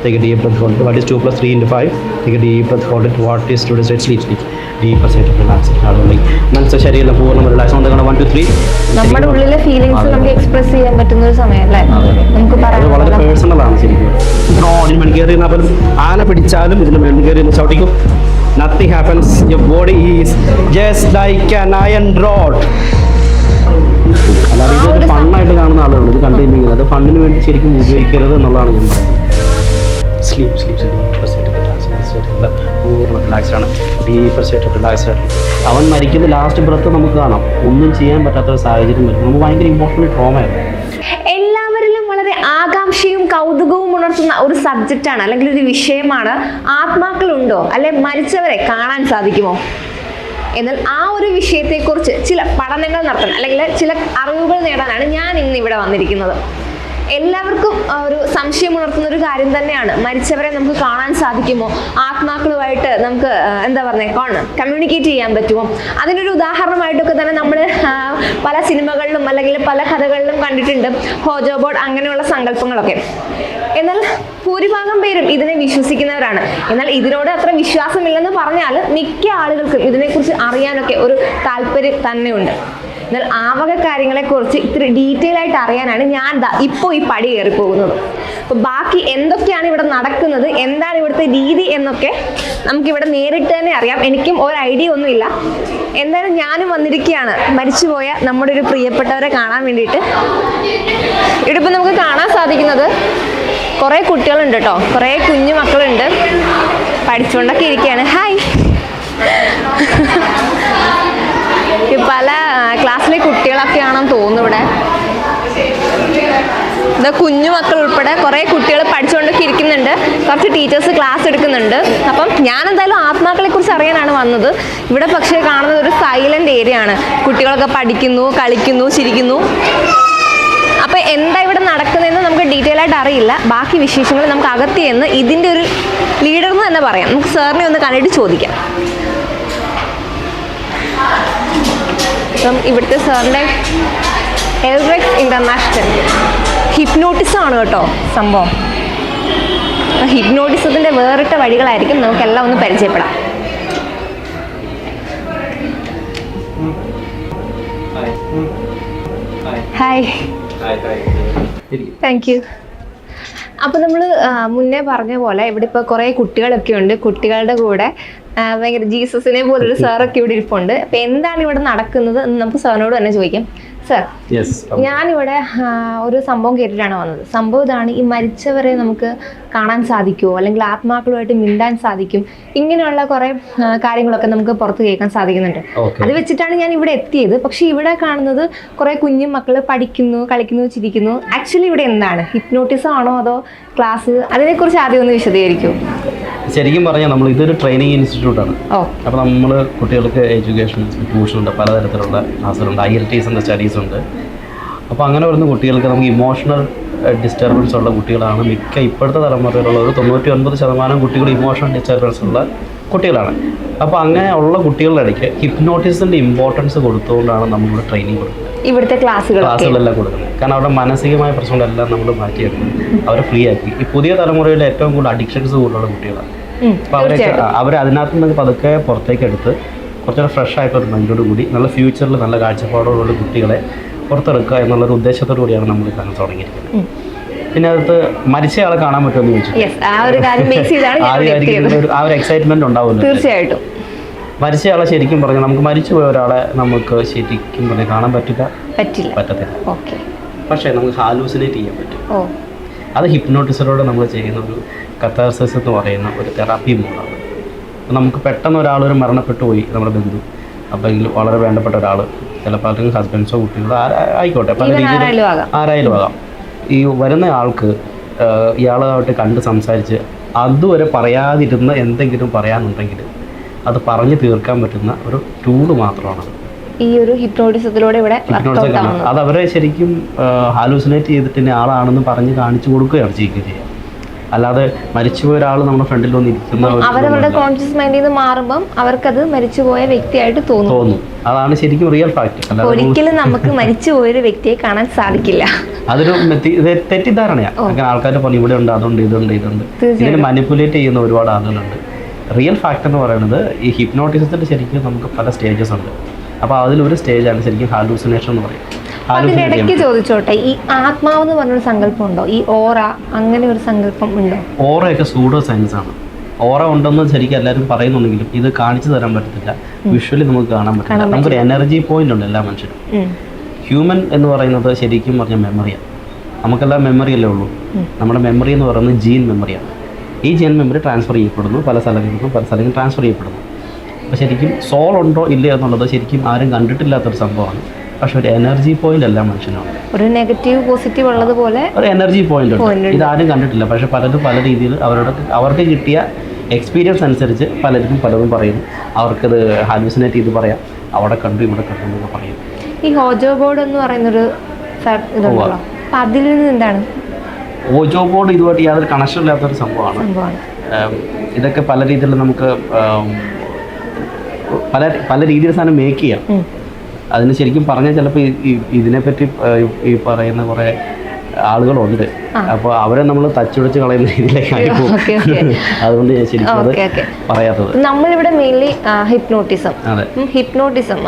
Take a deep breath, hold it. What is 2 plus 3 into 5? Take a deep breath, hold it. What is 2 plus 8? Sleep. Deeper side of relax. മനസ്സ് ശരീരം പൂർണ്ണം relax on the count of 1 2 3. നമ്മുടെ ഉള്ളിലെ feelings നമുക്ക് express ചെയ്യാൻ പറ്റുന്ന ഒരു സമയമല്ലേ നമുക്ക് പറയാം. വളരെ പേഴ്സണൽ ആണ് ശരിക്കും. ഇതിന് മേളിൽ കയറിയാൽ പോലും ആന പിടിച്ചാലും ഇതിന് മേളിൽ കയറി ചവിട്ടിക്കും. Nothing happens. Your body is just like an iron rod. അല്ലാതെ ഇതൊരു ഫണ്ണായിട്ട് കാണുന്ന ആളുകളുണ്ട്. ഇത് കണ്ടിട്ടുണ്ടെങ്കിൽ അത് ഫണ്ണിന് വേണ്ടി ശരിക്കും ഉപയോഗിക്കരുത് എന്നുള്ളതാണ് ഞാൻ പറയുന്നത്. സ്ലീപ്പ് റിലാക്സ്ഡ് ആണ്. ഡീപ്പർ സ്റ്റേറ്റ് റിലാക്സ്ഡ് ആണ്. അവൻ മരിക്കുന്ന ലാസ്റ്റ് ബ്രത്ത് നമുക്ക് കാണാം. ഒന്നും ചെയ്യാൻ പറ്റാത്തൊരു സാഹചര്യം വരും. നമുക്ക് ഭയങ്കര ഇമോഷണൽ ട്രോമയാണ്. എല്ലാവരിലും വളരെ ആകാംക്ഷയും കൗതുകവും ഉണർത്തുന്ന ഒരു സബ്ജക്റ്റാണ് അല്ലെങ്കിൽ ഒരു വിഷയമാണ് ആത്മാക്കളുണ്ടോ അല്ലെ മരിച്ചവരെ കാണാൻ സാധിക്കുമോ. എന്നാൽ ആ ഒരു വിഷയത്തെക്കുറിച്ച് ചില പഠനങ്ങൾ നടത്താൻ അല്ലെങ്കിൽ ചില അറിവുകൾ നേടാനാണ് ഞാൻ ഇന്ന് ഇവിടെ വന്നിരിക്കുന്നത്. എല്ലാവർക്കും ഒരു സംശയം ഉണർത്തുന്ന ഒരു കാര്യം തന്നെയാണ്, മരിച്ചവരെ നമുക്ക് കാണാൻ സാധിക്കുമോ, ആത്മാക്കളുമായിട്ട് നമുക്ക് എന്താ പറയുക കമ്മ്യൂണിക്കേറ്റ് ചെയ്യാൻ പറ്റുമോ. അതിനൊരു ഉദാഹരണമായിട്ടൊക്കെ തന്നെ നമ്മൾ പല സിനിമകളിലും അല്ലെങ്കിൽ പല കഥകളിലും കണ്ടിട്ടുണ്ട് ഹോജോബോർഡ് അങ്ങനെയുള്ള സങ്കല്പങ്ങളൊക്കെ. എന്നാൽ ഭൂരിഭാഗം പേരും ഇതിനെ വിശ്വസിക്കുന്നവരാണ്. എന്നാൽ ഇതിനോട് അത്ര വിശ്വാസമില്ലെന്ന് പറഞ്ഞാൽ മിക്ക ആളുകൾക്കും ഇതിനെക്കുറിച്ച് അറിയാനൊക്കെ ഒരു താല്പര്യം തന്നെയുണ്ട്. എന്നാൽ ആ വക കാര്യങ്ങളെക്കുറിച്ച് ഇത്തിരി ഡീറ്റെയിൽ ആയിട്ട് അറിയാനാണ് ഞാൻ ഇപ്പോൾ ഈ പടി കയറി പോകുന്നത്. അപ്പോൾ ബാക്കി എന്തൊക്കെയാണ് ഇവിടെ നടക്കുന്നത്, എന്താണ് ഇവിടുത്തെ രീതി എന്നൊക്കെ നമുക്കിവിടെ നേരിട്ട് തന്നെ അറിയാം. എനിക്കും ഒരു ഐഡിയ ഒന്നുമില്ല. എന്തായാലും ഞാനും വന്നിരിക്കുകയാണ് മരിച്ചുപോയ നമ്മുടെ ഒരു പ്രിയപ്പെട്ടവരെ കാണാൻ വേണ്ടിയിട്ട്. ഇവിടെ ഇപ്പം നമുക്ക് കാണാൻ സാധിക്കുന്നത് കുറേ കുട്ടികളുണ്ട് കേട്ടോ, കുറേ കുഞ്ഞു മക്കളുണ്ട്, പഠിച്ചുകൊണ്ടൊക്കെ ഇരിക്കുകയാണ്. ഹായ്. പല ക്ലാസ്സിലെ കുട്ടികളൊക്കെയാണെന്ന് തോന്നുന്നു. ഇവിടെ ഇത് കുഞ്ഞു മക്കൾ ഉൾപ്പെടെ കുറേ കുട്ടികൾ പഠിച്ചുകൊണ്ടൊക്കെ ഇരിക്കുന്നുണ്ട്. കുറച്ച് ടീച്ചേഴ്സ് ക്ലാസ് എടുക്കുന്നുണ്ട്. അപ്പം ഞാൻ എന്തായാലും ആത്മാക്കളെ കുറിച്ച് അറിയാനാണ് വന്നത്. ഇവിടെ പക്ഷേ കാണുന്നത് ഒരു സൈലന്റ് ഏരിയ ആണ്. കുട്ടികളൊക്കെ പഠിക്കുന്നു, കളിക്കുന്നു, ചിരിക്കുന്നു. അപ്പം എന്താ ഇവിടെ നടക്കുന്നതെന്ന് നമുക്ക് ഡീറ്റെയിൽ ആയിട്ട് അറിയില്ല. ബാക്കി വിശേഷങ്ങൾ നമുക്ക് അകത്ത് ചെന്ന് ഇതിൻ്റെ ഒരു ലീഡർ എന്ന് തന്നെ പറയാം. നമുക്ക് സാറിനെ ഒന്ന് കണ്ടിട്ട് ചോദിക്കാം. ഇപ്പം ഇവിടുത്തെ സാറിൻ്റെ എൽറെക്സ് ഇൻ്റർനാഷണൽ ഹിപ്നോട്ടിസം ആണ് കേട്ടോ സംഭവം. ഹിപ്നോട്ടിസത്തിൻ്റെ വേറിട്ട വഴികളായിരിക്കും നമുക്കെല്ലാം ഒന്ന് പരിചയപ്പെടാം. ഹായ്. Thank you. അപ്പോൾ നമ്മൾ മുന്നേ പറഞ്ഞ പോലെ ഇവിടെ ഇപ്പോൾ കുറേ കുട്ടികളൊക്കെ ഉണ്ട്. കുട്ടികളുടെ കൂടെ ഭയങ്കര ജീസസിനെ പോലൊരു സാറൊക്കെ ഇവിടെ ഇരിപ്പുണ്ട്. അപ്പോൾ എന്താണ് ഇവിടെ നടക്കുന്നത് എന്ന് നമുക്ക് സാറിനോട് തന്നെ ചോദിക്കാം. സാർ, ഞാനിവിടെ ഒരു സംഭവം കേട്ടിട്ടാണ് വന്നത്. സംഭവം ഇതാണ്, ഈ മരിച്ചവരെ നമുക്ക് കാണാൻ സാധിക്കുമോ അല്ലെങ്കിൽ ആത്മാക്കളുമായിട്ട് മിണ്ടാൻ സാധിക്കും, ഇങ്ങനെയുള്ള കുറേ കാര്യങ്ങളൊക്കെ നമുക്ക് പുറത്ത് കേൾക്കാൻ സാധിക്കുന്നുണ്ട്. അത് വെച്ചിട്ടാണ് ഞാൻ ഇവിടെ എത്തിയത്. പക്ഷെ ഇവിടെ കാണുന്നത് കുറേ കുഞ്ഞു മക്കൾ പഠിക്കുന്നു, കളിക്കുന്നു, ചിരിക്കുന്നു. ആക്ച്വലി ഇവിടെ എന്താണ്, ഹിപ്നോട്ടിസം ആണോ അതോ ക്ലാസ്? അതിനെക്കുറിച്ച് ആദ്യം ഒന്ന് വിശദീകരിക്കൂ. ശരിക്കും പറഞ്ഞാൽ നമ്മൾ ഇതൊരു ട്രെയിനിങ് ഇൻസ്റ്റിറ്റ്യൂട്ടാണ്. അപ്പോൾ നമ്മൾ കുട്ടികൾക്ക് എഡ്യൂക്കേഷൻ ട്യൂഷനുണ്ട്, പലതരത്തിലുള്ള ക്ലാസ്സുകളുണ്ട്, IELTSൻ്റെ സ്റ്റഡീസ് ഉണ്ട്. അപ്പോൾ അങ്ങനെ വരുന്ന കുട്ടികൾക്ക് നമുക്ക് ഇമോഷണൽ ഡിസ്റ്റർബൻസ് ഉള്ള കുട്ടികളാണ് മിക്ക ഇപ്പോഴത്തെ തലമുറയിലുള്ള ഒരു 99% കുട്ടികൾ ഇമോഷണൽ ഡിസ്റ്റർബൻസ് ഉള്ള കുട്ടികളാണ്. അപ്പോൾ അങ്ങനെ ഉള്ള കുട്ടികളുടെ ഇടയ്ക്ക് ഹിപ്നോട്ടിസത്തിൻ്റെ ഇമ്പോർട്ടൻസ് കൊടുത്തുകൊണ്ടാണ് നമ്മളിവിടെ ട്രെയിനിങ് കൊടുക്കുന്നത്. ഇവിടുത്തെ ക്ലാസ്സുകളെല്ലാം കൊടുക്കുന്നത്. കാരണം അവരുടെ മാനസികമായ പ്രശ്നങ്ങളെല്ലാം നമ്മൾ മാറ്റിയെടുക്കും, അവരെ ഫ്രീ ആക്കി. ഈ പുതിയ തലമുറയിൽ ഏറ്റവും കൂടുതൽ അഡിക്ഷൻസ് കൂടുതലുള്ള കുട്ടികളാണ്. അപ്പോൾ അവരെ അതിനകത്ത് നിന്ന് പതുക്കെ പുറത്തേക്ക് എടുത്ത് കുറച്ചുകൂടെ ഫ്രഷ് ആയിട്ടൊരു മൈൻഡോട് കൂടി നല്ല ഫ്യൂച്ചറിൽ നല്ല കാഴ്ചപ്പാടോടുള്ള കുട്ടികളെ പുറത്തെടുക്കുക എന്നുള്ളൊരു ഉദ്ദേശത്തോടു കൂടിയാണ് നമ്മൾ കാണാൻ തുടങ്ങിയിരിക്കുന്നത്. പിന്നെ അടുത്ത് മരിച്ചയാളെ കാണാൻ പറ്റുമെന്ന് ചോദിച്ചു. ആ ഒരു എക്സൈറ്റ്മെന്റ് ഉണ്ടാവുമല്ലോ. തീർച്ചയായിട്ടും മരിച്ചയാളെ ശരിക്കും പറഞ്ഞാൽ നമുക്ക് മരിച്ചുപോയ ഒരാളെ നമുക്ക് ശരിക്കും പറഞ്ഞാൽ കാണാൻ പറ്റത്തില്ല. പക്ഷേ നമുക്ക് ഹാലൂസിനേറ്റ് ചെയ്യാൻ പറ്റും. അത് ഹിപ്നോട്ടിസറോടെ നമ്മൾ ചെയ്യുന്ന ഒരു കഥാർസിസ് എന്ന് പറയുന്ന ഒരു തെറാപ്പി മോഡാണ്. നമുക്ക് പെട്ടെന്ന് ഒരാളൊരു മരണപ്പെട്ടു പോയി, നമ്മുടെ ബന്ധു, അപ്പോൾ വളരെ വേണ്ടപ്പെട്ട ഒരാൾ, ചിലപ്പോൾ അല്ലെങ്കിൽ ഹസ്ബൻഡ്സോ കുട്ടികളോ ആയിക്കോട്ടെ, പല രീതിയിൽ ആരായാലും ആകാം. ഈ വരുന്ന ആൾക്ക് ഇയാളുമായിട്ട് കണ്ട് സംസാരിച്ച് അതുവരെ പറയാതിരുന്ന എന്തെങ്കിലും പറയാനുണ്ടെങ്കിൽ അത് പറഞ്ഞു തീർക്കാൻ പറ്റുന്ന ഒരു ടൂള് മാത്രമാണ് ഈ ഒരു ഹിപ്നോട്ടിസത്തിലൂടെ ഇവിടെ. അത് അവരെ ശരിക്കും ഹാലൂസിനേറ്റ് ചെയ്തിട്ട് ആളാണെന്ന് പറഞ്ഞ് കാണിച്ചു കൊടുക്കുകയാണ് ചെയ്യുക. അല്ലാതെ മരിച്ചുപോയ ഒരാൾ നമ്മുടെ ഫ്രണ്ടിൽ വന്ന് ഇരിക്കുന്ന അവരവരുടെ കോൺഷ്യസ് മൈൻഡിൽ നിന്ന് മാറുമ്പം അവർക്കത് മരിച്ചുപോയ വ്യക്തിയായിട്ട് തോന്നും. അതാണ് ശരിക്കും റിയൽ ഫാക്ട്. ഒരിക്കലും നമുക്ക് മരിച്ചുപോയൊരു വ്യക്തിയെ കാണാൻ സാധിക്കില്ല. അതൊരു തെറ്റിദ്ധാരണയാണ്. അങ്ങനെ ആൾക്കാർ പറഞ്ഞു ഇവിടെ ഉണ്ട്, അതുണ്ട്, ഇതുണ്ട്. ഇതിനെ മാനിപ്പുലേറ്റ് ചെയ്യുന്ന ഒരുപാട് ആളുകളുണ്ട്. റിയൽ ഫാക്ട് എന്ന് പറയുന്നത് ഈ ഹിപ്നോട്ടിസത്തിൽ ശരിക്കും നമുക്ക് പല സ്റ്റേജസ് ഉണ്ട്. അപ്പോൾ അതിലൊരു സ്റ്റേജാണ് ശരിക്കും ഹാലൂസിനേഷൻ എന്ന് പറയും. അതിനിടയ്ക്ക് ചോദിച്ചോട്ടെ, ഈ ആത്മാവ് എന്ന് പറഞ്ഞൊരു സങ്കല്പം ഉണ്ടോ? ഈ ഓറ അങ്ങനെ ഒരു സങ്കല്പം ഉണ്ടോ? ഓറയൊക്കെ സൂഡോ സയൻസ് ആണ്. ഓറ ഉണ്ടെന്ന് ശരിക്കും എല്ലാവരും പറയുന്നുണ്ടെങ്കിലും ഇത് കാണിച്ചു തരാൻ പറ്റത്തില്ല. വിഷ്വലി നമുക്ക് കാണാൻ പറ്റില്ല. നമുക്കൊരു എനർജി പോയിന്റ് ഉണ്ട് എല്ലാ മനുഷ്യരും. ഹ്യൂമൻ എന്ന് പറയുന്നത് ശരിക്കും പറഞ്ഞാൽ മെമ്മറിയാണ്. നമുക്കെല്ലാം മെമ്മറി അല്ലേ ഉള്ളൂ. നമ്മുടെ മെമ്മറി എന്ന് പറയുന്നത് ജീൻ മെമ്മറിയാണ്. ഈ ജീൻ മെമ്മറി ട്രാൻസ്ഫർ ചെയ്യപ്പെടുന്നു, പല സ്ഥലങ്ങളിൽ ട്രാൻസ്ഫർ ചെയ്യപ്പെടുന്നു. അപ്പോൾ ശരിക്കും സോൾ ഉണ്ടോ ഇല്ലയോ എന്നുള്ളത് ശരിക്കും ആരും കണ്ടിട്ടില്ലാത്തൊരു സംഭവമാണ്. പക്ഷെ ഒരു എനർജി പോയിന്റ് അല്ല മനുഷ്യനാണ്. ഒരു നെഗറ്റീവ് പോസിറ്റീവ് ഉള്ളതുപോലെ ഒരു എനർജി പോയിന്റ് ഉണ്ട്. ഇതാരും കണ്ടിട്ടില്ല. പക്ഷെ പലരും പല രീതിയിൽ അവർക്ക് കിട്ടിയ എക്സ്പീരിയൻസ് അനുസരിച്ച് പലതും പറയുന്നു. അവർക്കത് ഹാലൂസിനേറ്റ് ചെയ്ത് പറയാം, അവിടെ കണ്ടു ഇവിടെ കണ്ടു എന്നൊക്കെ പറയും. ഈ ഹോജോ ബോർഡ് എന്ന് പറയുന്നൊരു ഇതുണ്ടല്ലോ, അപ്പം അതിൽ നിന്ന് എന്താണ്? ഓജോ ബോർഡ് ഇതുമായിട്ട് യാതൊരു കണക്ഷൻ ഇല്ലാത്തൊരു സംഭവമാണ്. ഇതൊക്കെ പല രീതിയിൽ നമുക്ക് പല രീതിയിൽ സാധനം മേക്ക് ചെയ്യാം. അതിന് ശരിക്കും പറഞ്ഞാൽ ചിലപ്പോൾ ഇതിനെപ്പറ്റി ഈ പറയുന്ന കുറേ ആളുകളുണ്ട്. അപ്പോൾ അവരെ നമ്മൾ തച്ചുടച്ച് കളയുന്ന രീതിയിലേക്കായി പോകും. അതുകൊണ്ട് ശരിക്കും അത് പറയാത്തത്. നമ്മളിവിടെ മെയിൻലി ഹിപ്നോട്ടിസം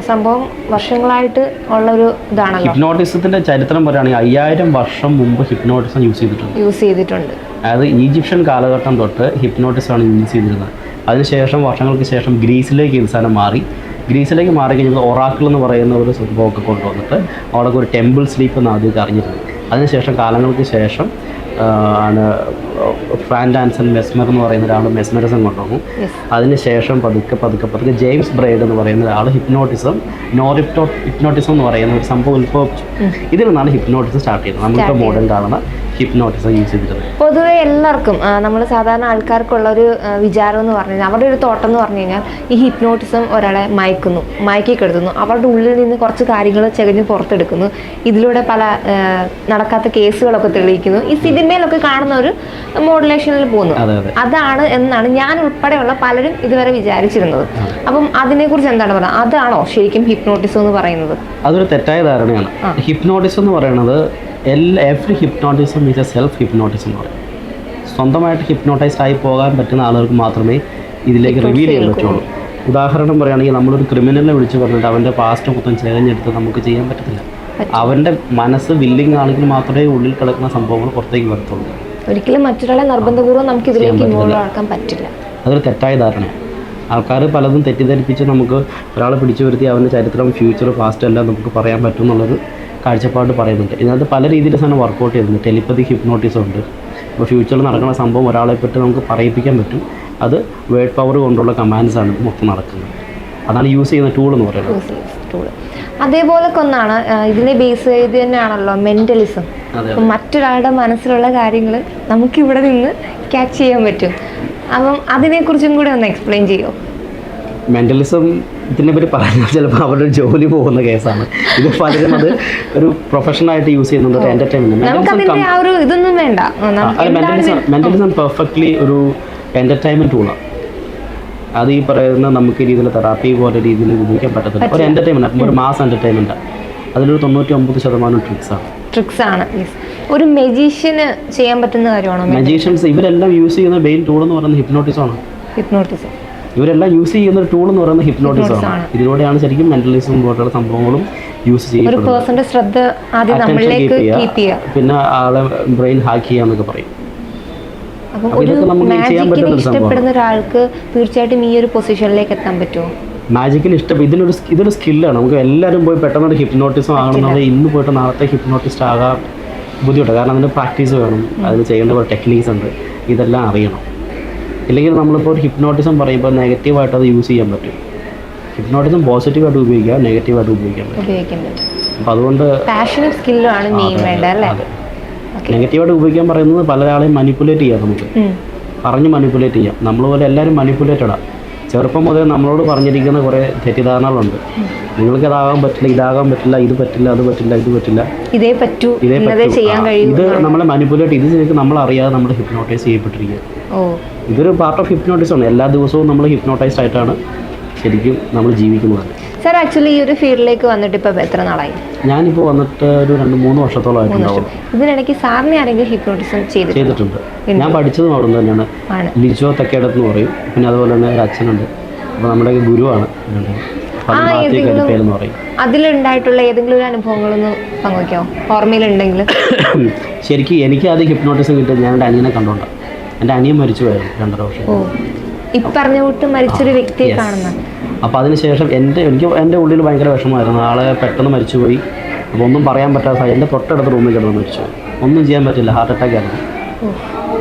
സംഭവം വർഷങ്ങളായിട്ട് ഉള്ള ഒരു ഇതാണല്ലോ. ഹിപ്നോട്ടിസത്തിന്റെ ചരിത്രം പറയുകയാണെങ്കിൽ 5000 വർഷം മുമ്പ് ഹിപ്നോട്ടിസം യൂസ് ചെയ്തിട്ടുണ്ട്. അതായത് ഈജിപ്ഷ്യൻ കാലഘട്ടം തൊട്ട് ഹിപ്നോട്ടിസമാണ് യൂസ് ചെയ്തിരുന്നത്. അതിനുശേഷം വർഷങ്ങൾക്ക് ശേഷം ഗ്രീസിലേക്ക് ഈ സാധനം മാറി കഴിഞ്ഞപ്പോൾ ഒറാക്കിൾ എന്ന് പറയുന്ന ഒരു സംഭവമൊക്കെ കൊണ്ടുവന്നിട്ട് അവിടെ ഒരു ടെമ്പിൾ സ്ലീപ്പ് എന്ന് ആദ്യമൊക്കെ അറിഞ്ഞിരുന്നത്. അതിനുശേഷം കാലങ്ങൾക്ക് ശേഷം ആണ് ഫ്രാൻഡാൻസൺ മെസ്മർ എന്ന് പറയുന്ന ഒരാൾ മെസ്മറിസം കൊണ്ടുവന്നു. അതിനുശേഷം പതുക്കെ ജെയിംസ് ബ്രൈഡ് എന്ന് പറയുന്ന ഒരാൾ ഹിപ്നോട്ടിസം എന്ന് പറയുന്ന ഒരു സംഭവം ഉത്ഭവിച്ചു. ഇതിൽ നിന്നാണ് ഹിപ്നോട്ടിസം സ്റ്റാർട്ട് ചെയ്യുന്നത്. നമുക്ക് മോഡേൺ കാണുന്ന ഹിപ്നോട്ടിസം യൂസ് ചെയ്തിരുന്നത്. പൊതുവെ എല്ലാവർക്കും നമ്മൾ സാധാരണ ആൾക്കാർക്കുള്ള ഒരു വിചാരം എന്ന് പറഞ്ഞു കഴിഞ്ഞാൽ, അവരുടെ ഒരു തോട്ടം എന്ന് പറഞ്ഞു കഴിഞ്ഞാൽ ഈ ഹിപ്നോട്ടിസം ഒരാളെ മയക്കി കെടുത്തുന്നു, അവരുടെ ഉള്ളിൽ നിന്ന് കുറച്ച് കാര്യങ്ങൾ ചകഞ്ഞ് പുറത്തെടുക്കുന്നു, ഇതിലൂടെ പല നടക്കാത്ത കേസുകളൊക്കെ തെളിയിക്കുന്നു. ഈ സിനിമയിലൊക്കെ കാണുന്ന ഒരു മോഡുലേഷനിൽ പോകുന്നു. അതാണ് എന്നാണ് ഞാൻ ഉൾപ്പെടെയുള്ള പലരും ഇതുവരെ വിചാരിച്ചിരുന്നത്. അപ്പം അതിനെക്കുറിച്ച് എന്താണ് പറയുക? അതാണോ ശരിക്കും ഹിപ്നോട്ടിസം എന്ന് പറയുന്നത്? അതൊരു തെറ്റായ ധാരണയാണ്. ഹിപ്നോട്ടിസം എന്ന് പറയുന്നത് every hypnotism is A self hypnotism എന്ന് പറയും. സ്വന്തമായിട്ട് ഹിപ്നോട്ടൈസ്ഡ് ആയി പോകാൻ പറ്റുന്ന ആളുകൾക്ക് മാത്രമേ ഇതിലേക്ക് റിവീൽ ചെയ്യാൻ പറ്റുള്ളൂ. ഉദാഹരണം പറയുകയാണെങ്കിൽ നമ്മളൊരു ക്രിമിനലിനെ വിളിച്ച് പറഞ്ഞിട്ട് അവൻ്റെ പാസ്റ്റ് മൊത്തം ചേഞ്ഞെടുത്ത് നമുക്ക് ചെയ്യാൻ പറ്റത്തില്ല. അവൻ്റെ മനസ്സ് വില്ലിങ് ആണെങ്കിൽ മാത്രമേ ഉള്ളിൽ കിടക്കുന്ന സംഭവങ്ങൾ പുറത്തേക്ക് വരത്തുള്ളൂ. ഒരിക്കലും മറ്റൊരാളെ നിർബന്ധപൂർവ്വം നമുക്ക് ഇതിലേക്ക് ഇൻവോൾവ് ആക്കാൻ പറ്റില്ല. അതൊരു തെറ്റായ ധാരണയാണ്. ആൾക്കാർ പലതും തെറ്റിദ്ധരിപ്പിച്ച് നമുക്ക് ഒരാളെ പിടിച്ചു വരുത്തി അവൻ്റെ ചരിത്രം, ഫ്യൂച്ചർ, പാസ്റ്റ് എല്ലാം നമുക്ക് പറയാൻ പറ്റും എന്നുള്ളൊരു കാഴ്ചപ്പാട് പറയുന്നുണ്ട്. ഇതിനകത്ത് പല രീതിയിൽ സാധനം വർക്കൗട്ട് ചെയ്യുന്നുണ്ട്. ടെലിപ്പതി ഹിപ്നോട്ടിസം ഉണ്ട്. ഇപ്പോൾ ഫ്യൂച്ചറിൽ നടക്കുന്ന സംഭവം ഒരാളെ പറ്റി നമുക്ക് പറയിപ്പിക്കാൻ പറ്റും. അത് വേർഡ് പവർ കൊണ്ടുള്ള കമാൻഡ്സാണ് ഇത് മൊത്തം നടക്കുന്നത്. അതാണ് യൂസ് ചെയ്യുന്ന ടൂൾ എന്ന് പറയുന്നത്. അതേപോലെ ഒന്നാണ് ഇതിനെ ബേസ് ചെയ്ത് തന്നെയാണല്ലോ മെന്റലിസം. മറ്റൊരാളുടെ മനസ്സിലുള്ള കാര്യങ്ങൾ നമുക്കിവിടെ നിന്ന് ക്യാച്ച് ചെയ്യാൻ പറ്റും. അപ്പം അതിനെക്കുറിച്ചും കൂടെ ഒന്ന് എക്സ്പ്ലെയിൻ ചെയ്യുമോ? മെന്റലിസം ഇതിനെ പറ്റി പറഞ്ഞാൽ ചിലപ്പോൾ അവരുടെ ജോലി പോകുന്ന കേസാണ്. ഇത് പലരും അത് ഒരു പ്രൊഫഷനായിട്ട് യൂസ് ചെയ്യുന്നുണ്ട്, ഒരു എന്റർടൈൻമെന്റ്. മെന്റലിസം പെർഫെക്റ്റ്ലി ഒരു എന്റർടൈൻമെന്റ് ടൂളാണ്. അത് ഈ പറയുന്ന നമുക്ക് രീതിയിൽ തെറാപ്പി പോലെ രീതിയിൽ ഉപയോഗിക്കാൻ പറ്റത്തില്ല. ഒരു എന്റർടൈൻമെന്റ്, ഒരു മാസ് എന്റർടൈൻമെന്റ്. അതിലൊരു 99% ട്രിക്സ് ആണ്. ഒരു മെജീഷ്യന് ചെയ്യാൻ പറ്റുന്ന കാര്യമാണോ? മെജീഷ്യൻസ് ഇവരെല്ലാം യൂസ് ചെയ്യുന്ന മെയിൻ ടൂൾ എന്ന് പറയുന്നത് ഹിപ്നോട്ടിസം. ഇവരെല്ലാം യൂസ് ചെയ്യുന്ന ടൂൾ എന്ന് പറയുന്നത് ഹിപ്നോട്ടിസം ആണ്. ഇതിലൂടെയാണ് ശരിക്കും മെന്റലിസം പോലുള്ള സംഭവങ്ങളും യൂസ് ചെയ്യുന്നത്. ശ്രദ്ധ ആദ്യം നമ്മളിലേക്ക് കീപ്പ് ചെയ്യുക, പിന്നെ ആളെ ബ്രെയിൻ ഹാക്ക് ചെയ്യാന്നൊക്കെ പറയും. ഇഷ്ടപ്പെടുന്ന ഒരാൾക്ക് തീർച്ചയായിട്ടും ഈ ഒരു പൊസിഷനിലേക്ക് എത്താൻ പറ്റുമോ? മാജിക്കിന് ഇതൊരു സ്കില്ലാണ്. നമുക്ക് എല്ലാവരും പോയി പെട്ടെന്ന് ഹിപ്നോട്ടിസം ആകണമെന്നുണ്ടെങ്കിൽ ഇന്ന് പോയിട്ട് നാളത്തെ ഹിപ്നോട്ടിസ്റ്റ് ആകാൻ ബുദ്ധിമുട്ടാണ്. കാരണം അതിന് പ്രാക്ടീസ് വേണം, അതിന് ചെയ്യേണ്ട ടെക്നീക്സ് ഉണ്ട്, ഇതെല്ലാം അറിയണം. ഇല്ലെങ്കിൽ നമ്മളിപ്പോൾ ഒരു ഹിപ്നോട്ടിസം പറയുമ്പോൾ നെഗറ്റീവായിട്ട് അത് യൂസ് ചെയ്യാൻ പറ്റും. ഹിപ്നോട്ടിസം പോസിറ്റീവായിട്ട് ഉപയോഗിക്കാം, നെഗറ്റീവായിട്ട് ഉപയോഗിക്കാൻ പറ്റും. അപ്പോൾ അതുകൊണ്ട് നെഗറ്റീവായിട്ട് ഉപയോഗിക്കാൻ പറയുന്നത് പല ആളെയും മനിപ്പുലേറ്റ് ചെയ്യാം. നമുക്ക് പറഞ്ഞ് മനിപ്പുലേറ്റ് ചെയ്യാം. നമ്മളെ പോലെ എല്ലാവരും മനിപ്പുലേറ്റഡാണ്. ചെറുപ്പം മുതൽ നമ്മളോട് പറഞ്ഞിരിക്കുന്ന കുറേ തെറ്റിദ്ധാരണകളുണ്ട്. നിങ്ങൾക്ക് അതാകാൻ പറ്റില്ല, ഇതാകാൻ പറ്റില്ല, ഇത് പറ്റില്ല, അത് പറ്റില്ല, ഇത് പറ്റില്ല, ഇതേ പറ്റൂ. ഇത് നമ്മളെ മാനിപ്പുലേറ്റ്, ഇത് ശരിക്കും നമ്മളറിയാതെ നമ്മൾ ഹിപ്നോട്ടൈസ് ചെയ്യപ്പെട്ടിരിക്കുക. ഇതൊരു പാർട്ട് ഓഫ് ഹിപ്നോട്ടിസം ആണ്. എല്ലാ ദിവസവും നമ്മൾ ഹിപ്നോട്ടൈസ്ഡ് ആയിട്ടാണ് ശരിക്കും നമ്മൾ ജീവിക്കുന്നത്. സാർ ആക്ച്വലി ഈ ഒരു ഫീൽഡിലേക്ക് വന്നിട്ട് ഇപ്പോൾ എത്ര നാളായി? ഞാനിപ്പോൾ വന്നിട്ട് ഒരു 2-3 വർഷത്തോളമായിട്ടുണ്ടാവും. ഇതിനിടയ്ക്ക് സാറിനെ ആരെങ്കിലും ഹിപ്നോട്ടിസം ചെയ്തിട്ടുണ്ട്? ഞാൻ പഠിച്ചതും അവിടെ നിന്ന് തന്നെയാണ്. ലിജോ തെക്കേടത്ത് എന്ന് പറയും. പിന്നെ അതുപോലെ തന്നെ ഒരു അച്ഛനുണ്ട്, അപ്പോൾ നമ്മുടെ ഗുരുവാണ്. അതിലുണ്ടായിട്ടുള്ള ഏതെങ്കിലും ഒരു അനുഭവങ്ങളൊന്ന് പങ്കുവയ്ക്കാമോ, ഓർമ്മയിലുണ്ടെങ്കിൽ? ശരിക്കും എനിക്ക് ആദ്യം ഹിപ്നോട്ടിസം കിട്ടിയത് ഞാൻ എൻ്റെ അനിയനെ കണ്ടുകൊണ്ടാണ്. എൻ്റെ അനിയൻ മരിച്ചു പോയായിരുന്നു 2.5 വർഷം. ഇപ്പറഞ്ഞ കൂട്ട് മരിച്ചൊരു വ്യക്തിയെ കാണുന്ന. അപ്പോൾ അതിനുശേഷം എനിക്ക് എൻ്റെ ഉള്ളിൽ ഭയങ്കര വിഷമമായിരുന്നു. ആളെ പെട്ടെന്ന് മരിച്ചുപോയി. അപ്പോൾ ഒന്നും പറയാൻ പറ്റാത്ത, എൻ്റെ തൊട്ടടുത്ത റൂമിൽ കിടന്ന് മരിച്ചു. ഒന്നും ചെയ്യാൻ പറ്റില്ല, ഹാർട്ട് അറ്റാക്ക് ആയിരുന്നു.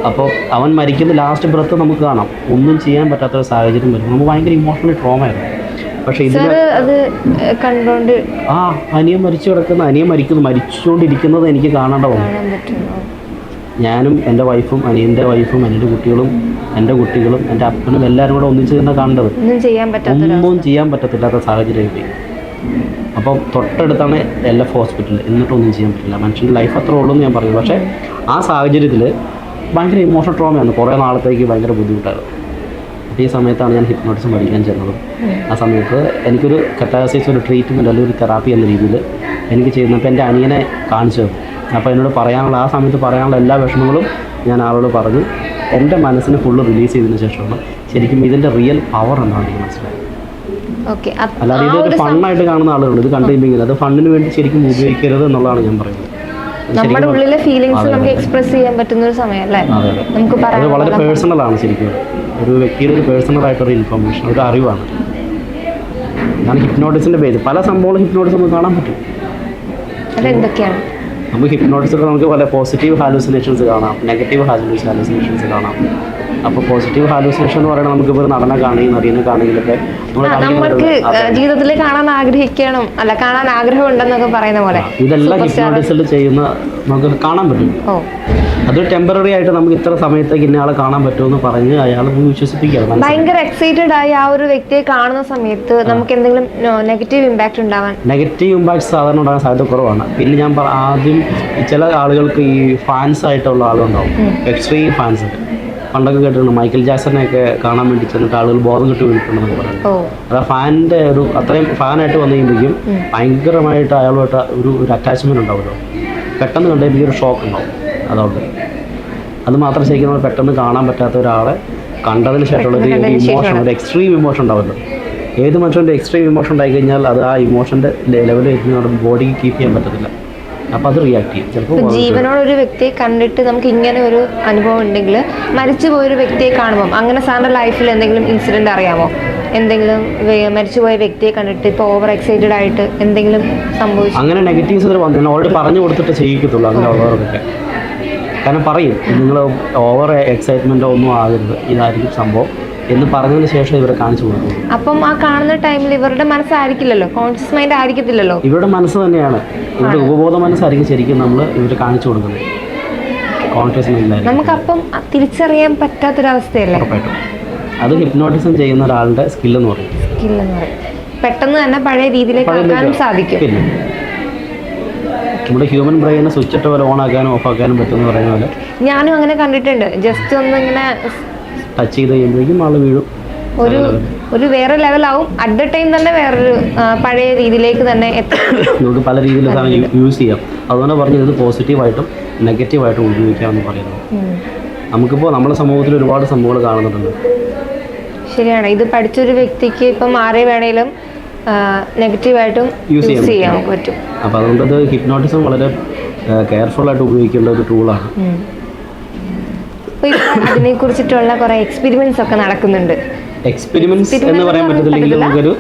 അപ്പോൾ അവൻ മരിക്കുന്ന ലാസ്റ്റ് ബ്രത്ത് നമുക്ക് കാണാം. ഒന്നും ചെയ്യാൻ പറ്റാത്തൊരു സാഹചര്യം വരും. നമുക്ക് ഭയങ്കര ഇമോഷണലി ട്രോമയായിരുന്നു. പക്ഷേ ഇതിൽ അത് കണ്ടുകൊണ്ട് അനിയൻ മരിച്ചുകൊണ്ടിരിക്കുന്നത് എനിക്ക് കാണേണ്ട വന്നു. ഞാനും എൻ്റെ വൈഫും അനിയൻ്റെ വൈഫും എൻ്റെ കുട്ടികളും എൻ്റെ കുട്ടികളും എൻ്റെ അപ്പനും എല്ലാവരും കൂടെ ഒന്നിച്ച് തന്നെ കാണേണ്ടത്. ഒന്നും ചെയ്യാൻ പറ്റത്തില്ലാത്ത സാഹചര്യമായി. അപ്പം തൊട്ടടുത്താണ് LF ഹോസ്പിറ്റൽ. എന്നിട്ടൊന്നും ചെയ്യാൻ പറ്റില്ല. മനുഷ്യൻ്റെ ലൈഫ് അത്ര ഉള്ളൂ എന്ന് ഞാൻ പറഞ്ഞു. പക്ഷേ ആ സാഹചര്യത്തിൽ ഭയങ്കര ഇമോഷണൽ ട്രോമയാണ്. കുറേ നാളത്തേക്ക് ഭയങ്കര ബുദ്ധിമുട്ടായിരുന്നു. ഈ സമയത്താണ് ഞാൻ ഹിപ്നോട്ടിസം പഠിക്കാൻ ചേർന്നത്. ആ സമയത്ത് എനിക്കൊരു കറ്റാസിസ്, ഒരു ട്രീറ്റ്മെൻറ്റ് അല്ലെങ്കിൽ ഒരു തെറാപ്പി എന്ന രീതിയിൽ എനിക്ക് ചെയ്യുന്നപ്പോൾ എൻ്റെ അനിയനെ കാണിച്ചു തന്നു. അപ്പോൾ എന്നോട് പറയാനുള്ള, ആ സമയത്ത് പറയാനുള്ള എല്ലാ വിഷമങ്ങളും ഞാൻ ആളോട് പറഞ്ഞു. എൻ്റെ മനസ്സിനെ ഫുള്ള് റിലീസ് ചെയ്തതിന് ശേഷമാണ് ശരിക്കും ഇതിൻ്റെ റിയൽ പവർ എന്നാണ് എനിക്ക് മനസ്സിലായത്. അല്ലാതെ ഇതൊരു ഫണ്ണായിട്ട് കാണുന്ന ആളുകളുണ്ട്. ഇത് കണ്ടുകഴിയുമ്പോൾ അത് ഫണ്ണിന് വേണ്ടി ശരിക്കും ഉപയോഗിക്കരുത് എന്നുള്ളതാണ് ഞാൻ പറയുന്നത്. നമ്മുടെ ഉള്ളിലെ ഫീലിംഗ്സ് നമുക്ക് എക്സ്പ്രസ് ചെയ്യാൻ പറ്റുന്ന ഒരു സമയമല്ലേ നമുക്ക് പറയാം. അത് വളരെ പേഴ്സണലാണ്. ശരിക്കും ഒരു വ്യക്തിയുടെ ഒരു പേഴ്സണൽ ആയിട്ടൊരു ഇൻഫർമേഷൻ, ഒരു അറിവാണ്. അതാണ് ഹിപ്നോട്ടിസിൻ്റെ ബേസ്. പല സംഭവങ്ങളും ഹിപ്നോട്ടിസം നമുക്ക് കാണാൻ പറ്റും. അതെന്തൊക്കെയാണ്? നമുക്ക് ഹിപ്നോട്ടിസിൽ നമുക്ക് പല പോസിറ്റീവ് ഹാലൂസിനേഷൻസ് കാണാം, നെഗറ്റീവ് ഹാലൂസിനേഷൻസ് കാണാം. അപ്പോൾ പോസിറ്റീവ് ഹാലൂസിനേഷൻ എന്ന് പറയുന്നത് നമുക്കിപ്പോൾ നടനെ കാണുകയും നടിനെ കാണുകയൊക്കെ നമുക്ക് ജീവിതത്തിൽ കാണാൻ ആഗ്രഹിക്കണം, അല്ല കാണാൻ ആഗ്രഹം ഉണ്ടെന്നൊക്കെ പറയുന്ന പോലെ ഇതെല്ലാം ഹിപ്നോട്ടിസിൽ ചെയ്യുന്ന നമുക്ക് കാണാൻ പറ്റും. അത് ടെമ്പററി ആയിട്ട് നമുക്ക് ഇത്ര സമയത്തേക്ക് ഇന്നയാളെ കാണാൻ പറ്റുമെന്ന് പറഞ്ഞ് അയാൾ വിശ്വസിപ്പിക്കുക. ഭയങ്കര എക്സൈറ്റഡ് ആയി ആ ഒരു വ്യക്തിയെ കാണുന്ന സമയത്ത് നമുക്ക് എന്തെങ്കിലും നെഗറ്റീവ് ഇമ്പാക്ട് ഉണ്ടാവാൻ? നെഗറ്റീവ് ഇമ്പാക്ട് സാധാരണ ഉണ്ടാകാൻ സാധ്യത കുറവാണ്. പിന്നെ ഞാൻ ആദ്യം ചില ആളുകൾക്ക് ഈ ഫാൻസ് ആയിട്ടുള്ള ആളുണ്ടാവും, എക്സ്ട്രീം ഫാൻസ്. പണ്ടൊക്കെ കേട്ടിട്ടുണ്ട് മൈക്കൽ ജാക്സനെയൊക്കെ കാണാൻ വേണ്ടി ചെന്നിട്ട് ആളുകൾ ബോധം കിട്ടി വീണിട്ടുണ്ടെന്ന് പറയുന്നത്. അത് ഫാനിൻ്റെ ഒരു അത്രയും ഫാനായിട്ട് വന്നു കഴിയുമ്പോഴേക്കും ഭയങ്കരമായിട്ട് അയാളുമായിട്ട് ഒരു അറ്റാച്ച്മെൻറ്റ് ഉണ്ടാവുമല്ലോ. പെട്ടെന്ന് കണ്ടുകഴിയുമ്പോൾ ഒരു ഷോക്ക് ഉണ്ടാവും. അതുകൊണ്ട് അത് മാത്രം ശരിക്കും നമ്മൾ പെട്ടെന്ന് കാണാൻ പറ്റാത്ത ഒരാളെ കണ്ടതിന് ശേഷമുള്ള ഒരു ഇമോഷൻ, ഒരു എക്സ്ട്രീം ഇമോഷൻ ഉണ്ടാവുമല്ലോ. ഏത് മനുഷ്യൻ്റെ എക്സ്ട്രീം ഇമോഷൻ ഉണ്ടായി കഴിഞ്ഞാൽ അത് ആ ഇമോഷൻ്റെ ലെവലിൽ നമ്മുടെ ബോഡിക്ക് കീപ്പ് ചെയ്യാൻ പറ്റത്തില്ല. അപ്പോൾ അത് റിയാക്ട് ചെയ്യും. ചിലപ്പോൾ ജീവനോടൊരു വ്യക്തിയെ കണ്ടിട്ട് നമുക്ക് ഇങ്ങനെ ഒരു അനുഭവം ഉണ്ടെങ്കിൽ മരിച്ചു പോയൊരു വ്യക്തിയെ കാണുമ്പം അങ്ങനെ സാറിൻ്റെ ലൈഫിൽ എന്തെങ്കിലും ഇൻസിഡൻറ്റ് അറിയാമോ? എന്തെങ്കിലും മരിച്ചുപോയ വ്യക്തിയെ കണ്ടിട്ട് ഇപ്പോൾ ഓവർ എക്സൈറ്റഡ് ആയിട്ട് എന്തെങ്കിലും സംഭവിച്ചു? അങ്ങനെ നെഗറ്റീവ്സ് വന്നു ഓൾറെഡി പറഞ്ഞു കൊടുത്തിട്ട് ചെയ്യിക്കത്തുള്ളൂ അങ്ങനെ ഉള്ളവർക്കൊക്കെ. കാരണം പറയും നിങ്ങൾ ഓവർ എക്സൈറ്റ്മെൻറ്റോ ഒന്നും ആകരുത്, ഇതായിരിക്കും സംഭവം എന്ന് പറഞ്ഞതിന് ശേഷം ഇവരെ കാണിച്ചു കൊടുക്കും. അപ്പം ആ കാണുന്ന ടൈമിൽ ഇവരുടെ മനസ്സായിരിക്കില്ലല്ലോ, കോൺഷ്യസ് മൈൻഡ് ആയിരിക്കത്തില്ലല്ലോ, ഇവരുടെ മനസ്സ് തന്നെയാണ്. ഇവരുടെ ഉപബോധ മനസ്സായിരിക്കും ശരിക്കും നമ്മൾ ഇവർ കാണിച്ചു കൊടുക്കുന്നത്. കോൺഷ്യസ് മൈൻഡ് നമുക്കപ്പം തിരിച്ചറിയാൻ പറ്റാത്തൊരവസ്ഥയല്ലേ? ഉറപ്പായിട്ടും അത് ഹിപ്നോട്ടിസം ചെയ്യുന്ന ഒരാളുടെ സ്കില്ലെന്ന് പറയും. പെട്ടെന്ന് തന്നെ പഴയ രീതിയിലേക്ക് ആക്കാനും സാധിക്കും. പിന്നെ നമ്മുടെ ഹ്യൂമൻ ബ്രെയിനെ സ്വിച്ച് ഇട്ട് പോലെ ഓൺ ആക്കാനും ഓഫ് ആക്കാനും പറ്റുമെന്ന് പറയുന്ന പോലെ ഞാനും അങ്ങനെ കണ്ടിട്ടുണ്ട്. ജസ്റ്റ് ഒന്ന് ഇങ്ങനെ ടച്ച് ചെയ്ത് കഴിയുമ്പോഴേക്കും ആൾ വീഴും. ഒരു വേറെ ലെവലാവും. അറ്റ് ദ ടൈം തന്നെ വേറൊരു പഴയ രീതിയിലേക്ക് തന്നെ നമുക്ക് പല രീതിയിൽ യൂസ് ചെയ്യാം. അതുകൊണ്ട് പറഞ്ഞത് ഇത് പോസിറ്റീവായിട്ടും നെഗറ്റീവായിട്ടും ഉപയോഗിക്കാമെന്ന് പറയുന്നത്. നമുക്കിപ്പോൾ നമ്മുടെ സമൂഹത്തിൽ ഒരുപാട് സംഭവങ്ങൾ കാണുന്നുണ്ട്. ശരിയാണ്. ഇത് പഠിച്ചൊരു വ്യക്തിക്ക് ഇപ്പം ആരെ വേണേലും നെഗറ്റീവായിട്ടും യൂസ് ചെയ്യാൻ പറ്റും. അപ്പോൾ അതുകൊണ്ട് അത് ഹിപ്നോട്ടിസം വളരെ കെയർഫുള്ളായിട്ട് ഉപയോഗിക്കേണ്ട ഒരു ടൂളാണ്. അതിനെ കുറിച്ചിട്ടുള്ള കുറെ എക്സ്പെരിമെന്റ്സ് ഒക്കെ നടക്കുന്നുണ്ട്. എക്സ്പെരിമെന്റ്സ് എന്ന് പറയാൻ പറ്റത്തില്ലെങ്കിൽ നമുക്കൊരു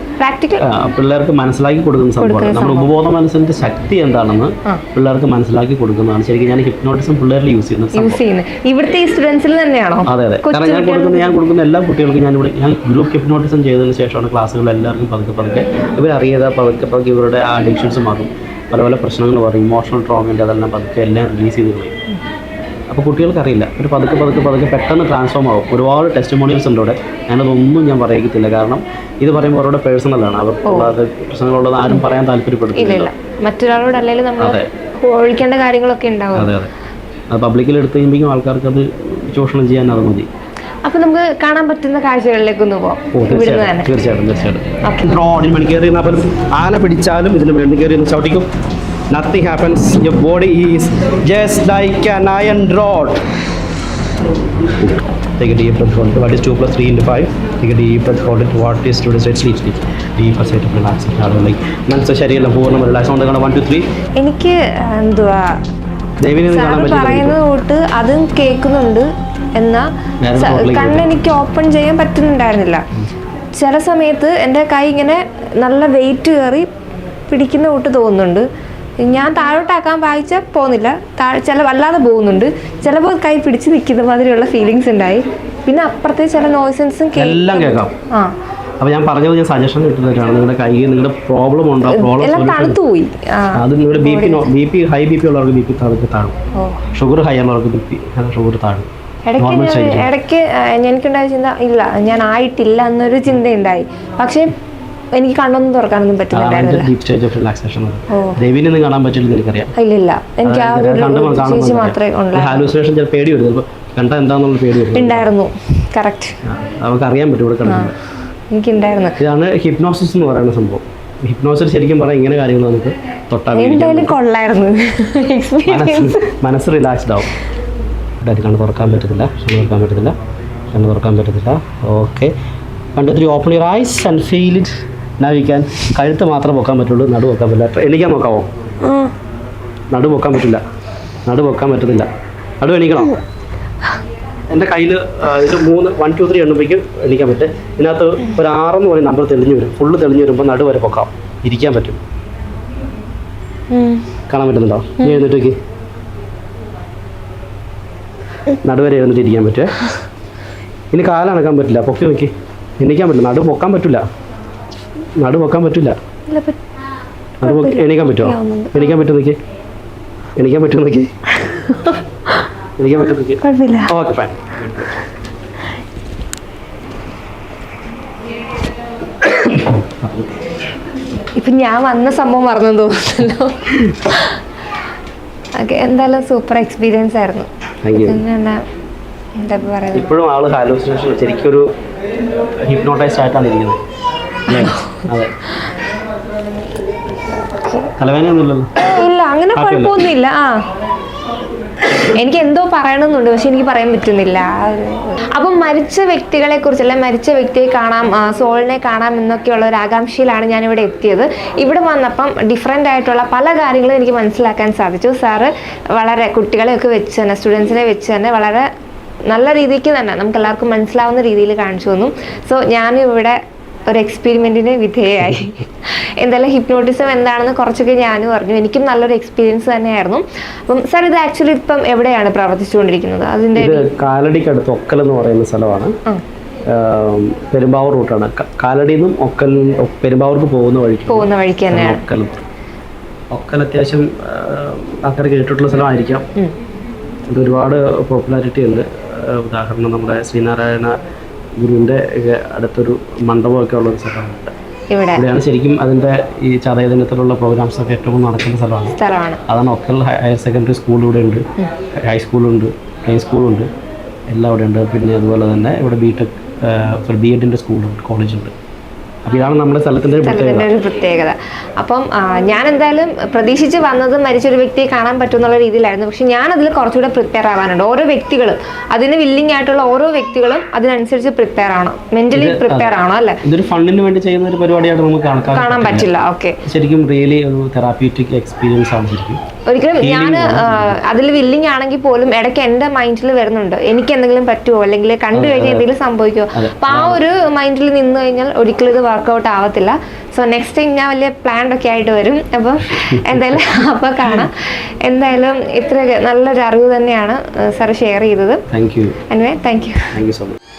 പിള്ളേർക്ക് മനസ്സിലാക്കി കൊടുക്കുന്ന സംഭവമാണ്. നമ്മുടെ ഉപബോധ മനസ്സിന്റെ ശക്തി എന്താണെന്ന് പിള്ളേർക്ക് മനസ്സിലാക്കി കൊടുക്കുന്നതാണ് ശരിക്കും ഞാൻ ഹിപ്നോട്ടിസം പിള്ളേരിൽ യൂസ് ചെയ്യുന്നത്. ഇവിടുത്തെ സ്റ്റുഡൻസിൽ തന്നെയാണോ? അതെ അതെ. കാരണം ഞാൻ കൊടുക്കുന്ന എല്ലാ കുട്ടികൾക്കും ഞാൻ ഗ്രൂപ്പ് ഹിപ്നോട്ടിസം ചെയ്തതിന് ശേഷമാണ് ക്ലാസ്സുകൾ എല്ലാവർക്കും പതുക്കെ ഇവരറിയാതെ പതുക്കെ ഇവരുടെ ആ അഡിക്ഷൻസ് മാറും. പല പ്രശ്നങ്ങൾ പറയും. ഇമോഷണൽ ട്രോമേൻ്റെ അതെല്ലാം പതുക്കെ എല്ലാം റിലീസ് ചെയ്ത് കളയും. അപ്പോൾ കുട്ടികൾക്ക് അറിയില്ല. ഒരു പതുക്കെ പെട്ടെന്ന് ട്രാൻസ്ഫോം ആവും. ഒരുപാട് ടെസ്റ്റിമോണിയൽസ് ഉണ്ട് അവിടെ. ഞാനതൊന്നും ഞാൻ പറയിക്കത്തില്ല, കാരണം ഇത് പറയുമ്പോൾ അവരുടെ പേഴ്സണലാണ്. അവർക്കുള്ളത് പ്രശ്നങ്ങളുള്ളത് ആരും പറയാൻ താല്പര്യപ്പെടുന്നില്ല. മറ്റൊരാളോട് അല്ലെങ്കിൽ നമ്മൾ ഒഴിക്കേണ്ട കാര്യങ്ങളൊക്കെ ഉണ്ടാവും. അതെ അത് പബ്ലിക്കിൽ എടുത്ത് കഴിയുമ്പോഴേക്കും ആൾക്കാർക്ക് അത് ചൂഷണം ചെയ്യാൻ അത് മതി. അപ്പൊ നമുക്ക് കാണാൻ പറ്റുന്ന കാഴ്ചകളിലേക്ക് ഒന്ന് പോകാം. തീർച്ചയായിട്ടും. ആന പിടിച്ചാലും ഇതിന് വേണ്ടി കയറി ചവിട്ടിക്കും. Nothing happens. Your body is just like an iron rod. Take a deep breath. What is 2 plus 3 into 5? Take a deep breath. Hold it. What is 2 plus 3? Sleep. Deep state of relaxation. Like മനസ്സ് ശരീരം പൂർണ്ണ relax കൊണ്ട് 1 2 3. എനിക്ക് എന്തുവാ പറയുന്നത് തൊട്ട് അതും കേൾക്കുന്നുണ്ട്, എന്നാ കണ്ണെനിക്ക് ഓപ്പൺ ചെയ്യാൻ പറ്റുന്നുണ്ടായിരുന്നില്ല. ചില സമയത്ത് എൻ്റെ കൈ ഇങ്ങനെ നല്ല വെയിറ്റ് കയറി പിടിക്കുന്ന തൊട്ട് തോന്നുന്നുണ്ട്. ഞാൻ താഴോട്ടാക്കാൻ വായിച്ചാൽ പോകുന്നില്ല, ചില വല്ലാതെ പോകുന്നുണ്ട്. ചിലപ്പോൾ കൈ പിടിച്ച് നിൽക്കുന്ന മാതിരിയുള്ള ഫീലിങ്സ് ഉണ്ടായി. പിന്നെ അപ്പുറത്തെ ചില നോയ്സൻസും എല്ലാം കേൾക്കാം. അപ്പോൾ ഞാൻ പറഞ്ഞത് ഞാൻ സജഷൻ കിട്ടുന്നതാണ്. നിങ്ങളുടെ കൈയിൽ നിങ്ങളുടെ പ്രോബ്ലം ഉണ്ടാകും, എല്ലാം തണുത്തു പോയി. അത് നിങ്ങളുടെ B P high B P ഉള്ളവർക്ക് ബി പി താഴും, ഷുഗർ ഹൈ ഉള്ളവർക്ക് ബി പി ഷുഗർ താഴും. ഇടയ്ക്ക് എനിക്കുണ്ടായ ചിന്ത ഇല്ല, ഞാൻ ആയിട്ടില്ല എന്നൊരു ചിന്തയുണ്ടായി. പക്ഷെ എനിക്ക് കണ്ണൊന്നും തുറക്കാനൊന്നും പറ്റുന്നില്ലായിരുന്നില്ല. കാണാൻ പറ്റില്ല എനിക്കറിയാം. ഇല്ല, എനിക്ക് ആ ഒരു മാത്രമേ ഉണ്ടായിരുന്നു. കറക്റ്റ്, നമുക്ക് അറിയാൻ പറ്റും ഇവിടെ കിടക്കുന്നത്. എനിക്കുണ്ടായിരുന്നു. ഇതാണ് ഹിപ്നോസിസ് എന്ന് പറയുന്ന സംഭവം. ഹിപ്നോസിസ് ശരിക്കും പറയാം ഇങ്ങനെ കാര്യങ്ങൾ നമുക്ക് എന്തായാലും കൊള്ളായിരുന്നു. മനസ്സ് റിലാക്സ്ഡ് ആവും. കണ്ണ് തുറക്കാൻ പറ്റത്തില്ല, കണ്ണ് തുറക്കാൻ പറ്റത്തില്ല. Okay, 1 2 3 open your eyes and feel it. Now you can. കഴുത്ത് മാത്രമേ പൊക്കാൻ പറ്റുള്ളൂ, നടു പൊക്കാൻ പറ്റില്ല. എണീക്കാൻ നോക്കാവോ? നടു പൊക്കാൻ പറ്റില്ല, നടു പൊക്കാൻ പറ്റത്തില്ല. നടു എണീക്കണം. എൻ്റെ കയ്യിൽ ഇത് 3 1 2 3 എണ്ണുമ്പോഴേക്കും എണീക്കാൻ പറ്റും. ഇതിനകത്ത് ഒരു 6 എന്ന് പറയുന്ന നമ്പർ തെളിഞ്ഞു വരും. ഫുള്ള് തെളിഞ്ഞു വരുമ്പോൾ നടു വരെ പൊക്കാം, ഇരിക്കാൻ പറ്റും. കാണാൻ പറ്റുന്നുണ്ടോ? നീ എഴുന്നേറ്റേക്ക്. നടുവരെ എഴുന്നിട്ട് ഇരിക്കാൻ പറ്റുമേ. ഇനി കാലനക്കാൻ പറ്റില്ല, പൊക്കി നോക്കി. എണീക്കാൻ പറ്റില്ല, നടു പൊക്കാൻ പറ്റില്ല, നടു പൊക്കാൻ പറ്റില്ല. എണീക്കാൻ പറ്റുമോ? എണീക്കാൻ പറ്റുമോ നോക്കി, എണീക്കാൻ പറ്റുമോ നോക്കി, എണീക്കാൻ പറ്റുമോ നോക്കി. Okay fine. ഇപ്പം ഞാൻ വന്ന സംഭവം മറന്നു തോന്നുന്നല്ലോ. ഓക്കെ, എന്തായാലും സൂപ്പർ എക്സ്പീരിയൻസ് ആയിരുന്നു. ഇപ്പോഴും ആള് ഹാലൂസിനേഷൻ ശരിക്കും ഒരു ഹിപ്നോട്ടൈസ്ഡ് ആയിട്ടാണ് ഇരിക്കുന്നത്. അതെ, തലവേദനയൊന്നുമില്ലല്ലോ? ഇല്ല, അങ്ങനെ കുഴപ്പമൊന്നുമില്ല. എനിക്ക് എന്തോ പറയണമെന്നുണ്ട്, പക്ഷെ എനിക്ക് പറയാൻ പറ്റുന്നില്ല. അപ്പം മരിച്ച വ്യക്തികളെ കുറിച്ച്, അല്ലെങ്കിൽ മരിച്ച വ്യക്തിയെ കാണാം, സോളിനെ കാണാം എന്നൊക്കെയുള്ള ഒരു ആകാംക്ഷയിലാണ് ഞാനിവിടെ എത്തിയത്. ഇവിടെ വന്നപ്പം ഡിഫറെൻ്റ് ആയിട്ടുള്ള പല കാര്യങ്ങളും എനിക്ക് മനസ്സിലാക്കാൻ സാധിച്ചു. സാറ് വളരെ കുട്ടികളെയൊക്കെ വെച്ച് തന്നെ, സ്റ്റുഡൻസിനെ വെച്ച് തന്നെ വളരെ നല്ല രീതിക്ക് തന്നെ നമുക്ക് എല്ലാവർക്കും മനസ്സിലാവുന്ന രീതിയിൽ കാണിച്ചു തന്നു. സോ ഞാനിവിടെ ഒരു എക്സ്പെരിമെൻറ്റിന് വിധേയമായി. എന്തായാലും ഹിപ്നോട്ടിസം എന്താണെന്ന് കുറച്ചൊക്കെ ഞാനും അറിഞ്ഞു. എനിക്കും നല്ലൊരു എക്സ്പീരിയൻസ് തന്നെയായിരുന്നു. അപ്പം സാർ, ഇത് ആക്ച്വലി ഇപ്പം എവിടെയാണ് പ്രവർത്തിച്ചുകൊണ്ടിരിക്കുന്നത്? അതിൻ്റെ കാലടിക്കടുത്ത് ഒക്കൽ എന്ന് പറയുന്ന സ്ഥലമാണ്. പെരുമ്പാവൂർ റൂട്ടാണ്. കാലടിയിൽ നിന്നും ഒക്കൽ പെരുമ്പാവൂർക്ക് പോകുന്ന വഴിക്ക് തന്നെയാണ് ഒക്കൽ. ഒക്കൽ അത്യാവശ്യം ആൾക്കാർ കേട്ടിട്ടുള്ള സ്ഥലമായിരിക്കാം. ഇത് ഒരുപാട് പോപ്പുലാരിറ്റി ഉണ്ട്. ഉദാഹരണം നമ്മുടെ ശ്രീനാരായണ ഗുരുവിൻ്റെ അടുത്തൊരു മണ്ഡപമൊക്കെ ഉള്ളൊരു സ്ഥലമുണ്ട്. ഇവിടെയാണ് ശരിക്കും അതിൻ്റെ ഈ ചതയദിനത്തിലുള്ള പ്രോഗ്രാംസ് ഒക്കെ ഏറ്റവും നടക്കുന്ന സ്ഥലമാണ്. അതാണ് ഒക്കൽ ഹയർ സെക്കൻഡറി സ്കൂൾ ഇവിടെ ഉണ്ട്, ഹൈസ്കൂളുണ്ട്, ഹൈ സ്കൂളുണ്ട്, എല്ലാം ഇവിടെ ഉണ്ട്. പിന്നെ അതുപോലെ തന്നെ ഇവിടെ BEd സ്കൂളുണ്ട്, കോളേജുണ്ട്. അപ്പോൾ ഇതാണ് നമ്മുടെ സ്ഥലത്തിൻ്റെ ഒരു പ്രത്യേകത. അപ്പം ഞാൻ എന്തായാലും പ്രതീക്ഷിച്ച് വന്നത് മരിച്ചൊരു വ്യക്തിയെ കാണാൻ പറ്റുമെന്നുള്ള രീതിയിലായിരുന്നു. പക്ഷെ ഞാൻ അതിൽ കുറച്ചുകൂടെ പ്രിപ്പയർ ആവാനുണ്ട്. ഓരോ വ്യക്തികളും അതിന് വില്ലിംഗ് ആയിട്ടുള്ള ഓരോ വ്യക്തികളും അതിനനുസരിച്ച് പ്രിപ്പയർ ആവണം, മെന്റലി പ്രിപ്പയർ ആവണം. അല്ലേ, ഇതൊരു ഫണ്ടിന് വേണ്ടി ചെയ്യുന്ന ഒരു പരിപാടിയായിട്ട് നമുക്ക് കാണാൻ പറ്റില്ല. ഓക്കെ, ശരിക്കും റിയലി ഒരു തെറാപ്യൂട്ടിക് എക്സ്പീരിയൻസ് ആണ് ശരിക്കും. ഒരിക്കലും ഞാൻ അതിൽ വില്ലിംഗ് ആണെങ്കിൽ പോലും ഇടയ്ക്ക് എൻ്റെ മൈൻഡിൽ വരുന്നുണ്ട്, എനിക്ക് എന്തെങ്കിലും പറ്റുമോ, അല്ലെങ്കിൽ കണ്ടു കഴിഞ്ഞാൽ എന്തെങ്കിലും സംഭവിക്കുമോ. അപ്പം ആ ഒരു മൈൻഡിൽ നിന്ന് കഴിഞ്ഞാൽ ഒരിക്കലും ഇത് വർക്കൗട്ട് ആവത്തില്ല. സോ നെക്സ്റ്റ് ടൈം ഞാൻ വലിയ പ്ലാൻഡ് ഒക്കെ ആയിട്ട് വരും. അപ്പം എന്തായാലും അപ്പോൾ കാണാം. എന്തായാലും ഇത്ര നല്ലൊരു അറിവ് തന്നെയാണ് സാർ ഷെയർ ചെയ്തത്. Thank you. Anyway, thank you so much.